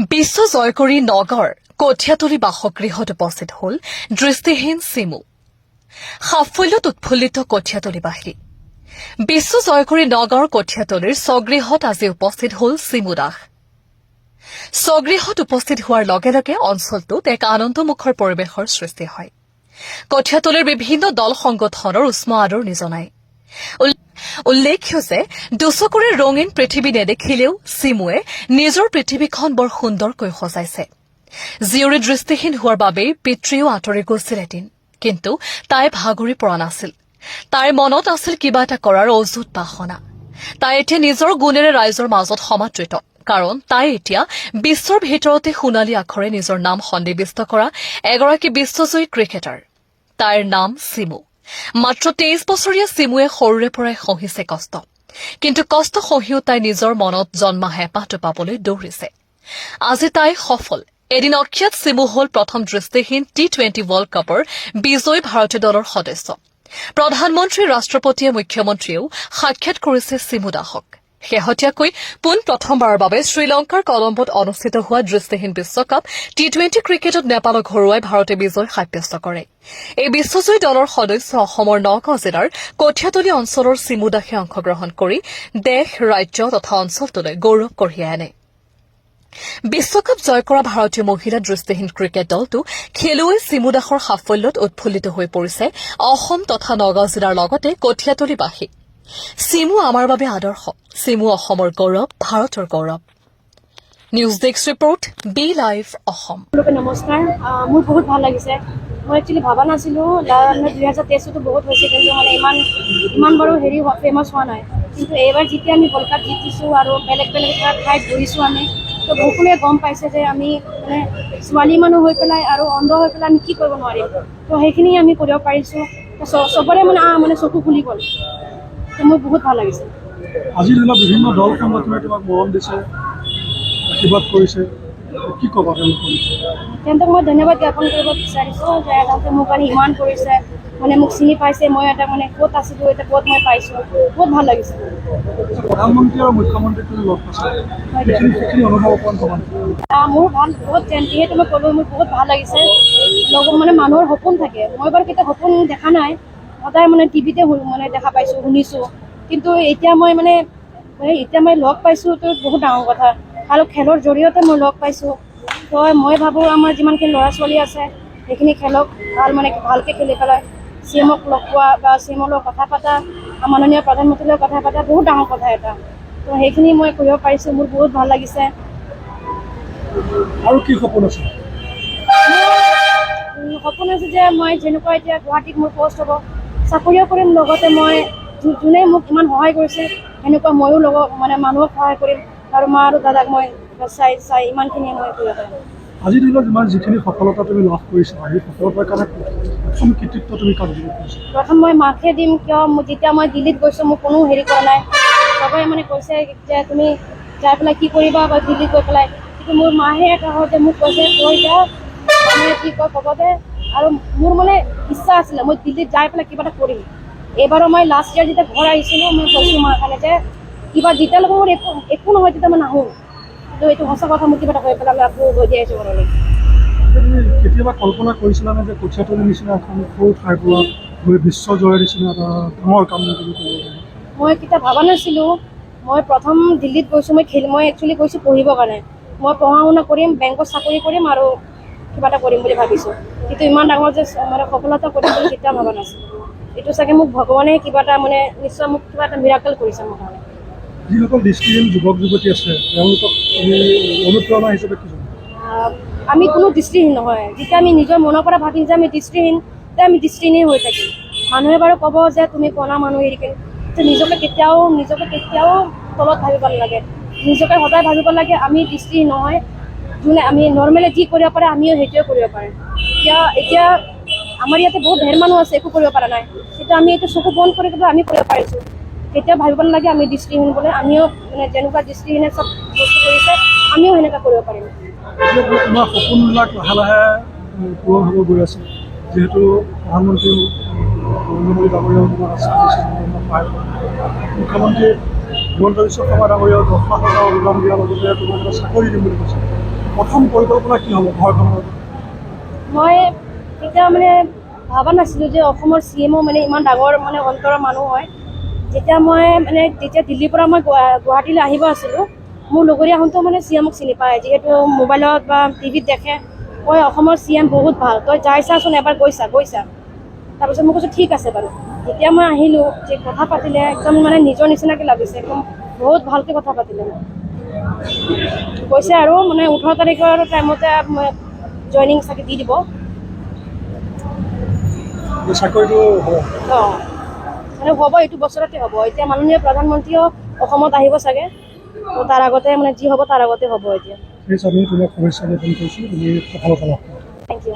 বিশ্ব জয় কৰি নগাঁৱৰ কঠীয়াতলী বাসগৃহত উপস্থিত হ'ল দৃষ্টিহীন চিমু। সাফল্যত উৎফুল্লিত কঠীয়াতলীবাসী। বিশ্ব জয় কৰি নগাঁৱৰ কঠীয়াতলীৰ স্বগৃহত আজি উপস্থিত হ'ল চিমু দাস। স্বগৃহত উপস্থিত হোৱাৰ লগে লগে অঞ্চলটোত এক আনন্দমুখৰ পৰিৱেশৰ সৃষ্টি হয়। কঠীয়াতলীৰ বিভিন্ন দল সংগঠনৰ উষ্ম আদৰণি জনায়। উল্লেখ্য যে দুচকুৰে ৰঙীন পৃথিৱী নেদেখিলেও চিমুৱে নিজৰ পৃথিৱীখন বৰ সুন্দৰকৈ সজাইছে। জীয়ৰী দৃষ্টিহীন হোৱাৰ বাবেই পিতৃও আঁতৰি গৈছিল এদিন, কিন্তু তাই ভাগৰি পৰা নাছিল। তাইৰ মনত আছিল কিবা এটা কৰাৰ অযুত বাসনা। তাই এতিয়া নিজৰ গুণেৰে ৰাইজৰ মাজত সমাদৃত, কাৰণ তাই এতিয়া বিশ্বৰ ভিতৰতে সোণালী আখৰে নিজৰ নাম সন্নিৱিষ্ট কৰা এগৰাকী বিশ্বজয়ী ক্ৰিকেটাৰ। তাইৰ নাম চিমু। মাত্ৰ 23 বছৰীয়া চিমুৱে সৰুৰে পৰাই সহিছে কষ্ট, কিন্তু কষ্ট সহিও তাই নিজৰ মনত জন্মা হেঁপাহটো পাবলৈ দৌৰিছে। আজি তাই সফল। এদিন অজ্ঞাত চিমু হ'ল প্ৰথম দৃষ্টিহীন T20 ৱৰ্ল্ড কাপৰ বিজয়ী ভাৰতীয় দলৰ সদস্য। প্ৰধানমন্ত্ৰী, ৰাষ্ট্ৰপতিয়ে, মুখ্যমন্ত্ৰীয়েও সাক্ষাৎ কৰিছে চিমু দাসক। শেহতীয়াকৈ প্ৰথমবাৰৰ বাবে শ্ৰীলংকাৰ কলম্বোত অনুষ্ঠিত হোৱা দৃষ্টিহীন বিশ্বকাপ T20 ক্ৰিকেটত নেপালক হৰুৱাই ভাৰতে বিজয় সাব্যস্ত কৰে। এই বিশ্বজয়ী দলৰ সদস্য অসমৰ নগাঁও জিলাৰ কঠীয়াতলী অঞ্চলৰ চিমু দাসে অংশগ্ৰহণ কৰি দেশ, ৰাজ্য তথা অঞ্চলটোলৈ গৌৰৱ কঢ়িয়াই আনে। বিশ্বকাপ জয় কৰা ভাৰতীয় মহিলা দৃষ্টিহীন ক্ৰিকেট দলটো খেলুৱৈ চিমু দাসৰ সাফল্যত উৎফুল্লিত হৈ পৰিছে অসম তথা নগাঁও জিলাৰ লগতে কঠীয়াতলীবাসী। চিমু আমাৰ বাবে আদৰ্শ। চিমু অসমৰ গৌৰৱ, ভাৰতৰ গৌৰৱ। News desk report, B live Assam. নমস্কাৰ, মোৰ বহুত ভাল লাগিছে। মই একচুৱেলি ভবা নাছিলোঁ 2023তো বহুত হৈছে, কিন্তু মানে ইমান বাৰু ফেমাছ হোৱা নাই। কিন্তু এইবাৰ যেতিয়া আমি ৱৰ্ল্ড কাপ জিকিছোঁ আৰু বেলেগ বেলেগ ঠাইত ঘূৰিছোঁ আমি, তো সকলোৱে গম পাইছে যে আমি মানে ছোৱালী মানুহ হৈ পেলাই আৰু অন্ধ হৈ পেলাই আমি কি কৰিব নোৱাৰিম। তো সেইখিনি আমি কৰিব পাৰিছোঁ। চবৰে মানে চকু খুলি গ'ল। মোৰ বহুত ভাল লাগিছে। আজি ধৰি লওক বিভিন্ন দল সংগঠনে তোমাক মৰম দিছে, আশীৰ্বাদ কৰিছে, কি ক'বা তেন্তে মই ধন্যবাদ জ্ঞাপন কৰিব বিচাৰিছোঁ যে তেওঁলোকে মোৰ কাৰণে ইমান কৰিছে, মানে মোক চিনি পাইছে। মই এটা মানে ক'ত আছিলোঁ, এতিয়া ক'ত মই পাইছোঁ, বহুত ভাল লাগিছে। প্ৰধানমন্ত্ৰী আৰু মুখ্যমন্ত্ৰীক লগ পাইছে, সেইখিনি অনুভৱ অকণমান ক'বা। মোৰ বহুত যিহেতু মই ক'লোঁ, মোৰ বহুত ভাল লাগিছে। লগত মানে মানুহৰ সপোন থাকে। মই বাৰু কেতিয়া সপোন দেখা নাই, সদায় মানে টিভিতে মানে দেখা পাইছোঁ, শুনিছোঁ। কিন্তু এতিয়া মই লগ পাইছোঁ, তো বহুত ডাঙৰ কথা। আৰু খেলৰ জৰিয়তে মই লগ পাইছোঁ। তো মই ভাবোঁ আমাৰ যিমানখিনি ল'ৰা ছোৱালী আছে সেইখিনি খেলক, ভালকৈ খেলি পেলাই চিএমক লগ পোৱা বা চিএমৰ লগত কথা পতা, মাননীয় প্ৰধানমন্ত্ৰীৰ লগত কথা পতা বহুত ডাঙৰ কথা এটা। তো সেইখিনি মই কৰিব পাৰিছোঁ, মোৰ বহুত ভাল লাগিছে। আৰু কি সপোন আছে? সপোন আছে যে মই যেনেকুৱা এতিয়া গুৱাহাটীত মোৰ পষ্ট হ'ব, চাকৰিও কৰিম, লগতে মই যোনে মোক ইমান সহায় কৰিছে সেনেকুৱা ময়ো মানুহক সহায় কৰিম, আৰু মা আৰু দাদাক মই চাই ইমানখিনি মই কৰিব পাৰিম। আজি ধৰি লওক যিখিনি সফলতা তুমি লাভ কৰিছা, সেই সফলতাৰ কাৰণে প্ৰথম কৃতিত্ব তুমি কাক দিব পাৰিছা? প্ৰথম মই মাকে দিম, কিয় যেতিয়া মই দিল্লীত গৈছোঁ মোক কোনো কৰা নাই। চবেই কৈছে যে তুমি যাই পেলাই কি কৰিবা বা দিল্লীত গৈ পেলাই, কিন্তু মোৰ মাহে এটা হয় যে মোক কৈছে তই যা, কি কয় ক'ব দে। আৰু মোৰ ইচ্ছা আছিলে মই দিল্লীত যাই পেলাই কিবা এটা কৰিম। এইবাৰো মই লাষ্ট ইয়াৰ যেতিয়া ঘৰ আহিছিলোঁ, মই কৈছোঁ মাৰ কাৰণে যে কিবা যেতিয়ালৈকে মোৰ একো নহয় তেতিয়া মই নাহোঁ, কিন্তু এইটো সঁচা কথা, মোৰ কিবা এটা হৈ পেলাই মই আকৌ গৈ দি আহিছোঁ ঘৰলৈ। তুমি কেতিয়াবা কল্পনা কৰিছিলানে যে কঠীয়াতলীৰ নিচিনা এখন সৰু ঠাইৰ পৰা গৈ বিশ্বজয়ৰ নিচিনা এটা ডাঙৰ কাম কৰিব পাৰিব? মই কেতিয়া ভবা নাছিলোঁ। মই প্ৰথম দিল্লীত গৈছোঁ, মই একচুৱেলি গৈছোঁ পঢ়িবৰ কাৰণে। মই পঢ়া শুনা কৰিম, বেংকত চাকৰি কৰিম আৰু কিবা এটা কৰিম বুলি ভাবিছোঁ। কিন্তু ইমান ডাঙৰ যে সফলতা কৰিম বুলি কেতিয়াও ভবা নাছিলোঁ। এইটো চাগে মোক ভগৱানে কিবা এটা নিশ্চয় মোক কিবা এটা মিৰাকল কৰিছে মোৰ কাৰণে। যিসকল দৃষ্টিহীন যুৱক যুৱতী আছে তেওঁলোকক তুমি অনুপ্ৰেৰণা হিচাপে কি জানা? আমি কোনো দৃষ্টিহীন নহয়। যেতিয়া আমি নিজৰ মনৰ পৰা ভাবিম যে আমি দৃষ্টিহীন, তেতিয়া আমি দৃষ্টিহীনেই হৈ থাকিম। মানুহে বাৰু ক'ব যে তুমি কণা মানুহ, নিজকে কেতিয়াও তলত ভাবিব নালাগে। নিজকে সদায় ভাবিব লাগে আমি দৃষ্টিহীন নহয়, যোনে আমি নৰ্মেলি যি কৰিব পাৰে আমিও সেইটোৱে কৰিব পাৰিম। এতিয়া আমাৰ ইয়াতে বহুত ঢেৰ মানুহ আছে একো কৰিব পৰা নাই, কিন্তু আমি এইটো চকু বন্ধ কৰি কিন্তু আমি কৰিব পাৰিছোঁ। কেতিয়াও ভাবিব নালাগে আমি দৃষ্টিহীন বুলি। আমিও যেনেকুৱা দৃষ্টিহীনে চব বস্তু কৰিছে আমিও সেনেকুৱা কৰিব পাৰিম। তোমাৰ সপোনবিলাক লাহে লাহে পূৰণ হ'ব গৈ আছে, যিহেতু প্ৰধানমন্ত্ৰী নৰেন্দ্ৰ মোদী ডাঙৰীয়াও তোমাক সহায় কৰে, মুখ্যমন্ত্ৰী হিমন্ত বিশ্ব শৰ্মা ডাঙৰীয়াও 10 লাখ টকা অনুদান দিয়াৰ লগতে তোমাক এটা চাকৰি দিম বুলি কৈছে। প্ৰথম পৰিকল্পনা কি হ'ব ঘৰখনৰ? মই তেতিয়া মানে ভবা নাছিলোঁ যে অসমৰ CMO মানে ইমান ডাঙৰ মানে অন্তৰৰ মানুহ হয়। যেতিয়া দিল্লীৰ পৰা মই গুৱাহাটীলৈ আহিব আছিলোঁ, মোৰ লগৰীয়াহঁতেও মানে CMক চিনি পায়, যিহেতু মোবাইলত বা টিভিত দেখে কয় অসমৰ CM বহুত ভাল, তই যাই চাচোন এবাৰ গৈছা। তাৰপিছত মই কৈছোঁ ঠিক আছে বাৰু। যেতিয়া মই আহিলোঁ, যে কথা পাতিলে একদম মানে নিজৰ নিচিনাকৈ লাগিছে, একদম বহুত ভালকৈ কথা পাতিলে। কৈছে আৰু মানে 18 তাৰিখৰ টাইমতে জইনিং চাগে দি দিব। চাকৰিটো হ'ব? অঁ, মানে হ'ব, এইটো বছৰতে হ'ব। এতিয়া মাননীয় প্ৰধানমন্ত্ৰীও অসমত আহিব চাগে, তো তাৰ আগতে মানে যি হ'ব তাৰ আগতে হ'ব এতিয়া। সেই হিচাপে তোমাক শুভেচ্ছা জ্ঞাপন কৰিছোঁ, তুমি সফলতা লাভ কৰা। Thank you.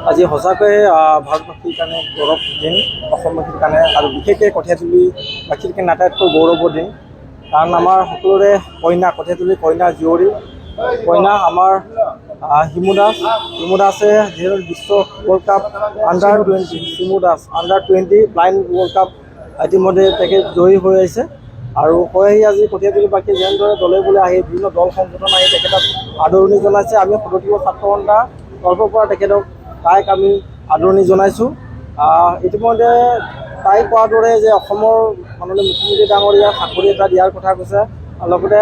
আজি সঁচাকৈয়ে ভাৰতবাসীৰ কাৰণে গৌৰৱ দিন, অসমবাসীৰ কাৰণে আৰু বিশেষকৈ কঠীয়াতলীবাসীৰ কাৰণে আটাইতকৈ গৌৰৱৰ দিন। কাৰণ আমাৰ সকলোৰে কইনা, কঠীয়াতলীৰ কইনা জীয়ৰী কইনা আমাৰ হিমু দাসে যিহেতু বিশ্ব world cup under twenty Hima Das under twenty blind world cup ইতিমধ্যে তেখেত জয়ী হৈ আহিছে। আৰু আহি আজি কঠীয়াতলীবাসীয়ে যেনেদৰে দলে বলে আহি বিভিন্ন দল সংগঠন আহি তেখেতক আদৰণি জনাইছে। আমি সদস্য ছাত্ৰ সন্থাৰ তৰফৰ পৰা তাইক আমি আদৰণি জনাইছোঁ। ইতিমধ্যে তাই কোৱাৰ দৰে যে অসমৰ মাননীয় মুখ্যমন্ত্ৰী ডাঙৰীয়া চাকৰি এটা দিয়াৰ কথা কৈছে, লগতে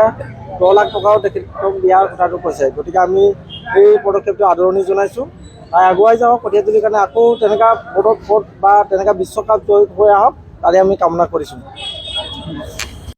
10 লাখ টকাও তেখেতক দিয়াৰ কথাটো কৈছে। গতিকে আমি এই পদক্ষেপটো আদৰণি জনাইছোঁ। তাই আগুৱাই যাওক, কঠীয়াতলীৰ কাৰণে আকৌ তেনেকুৱা পদক বা তেনেকুৱা বিশ্বকাপ জয়ী হৈ আহক, তাৰে আমি কামনা কৰিছোঁ।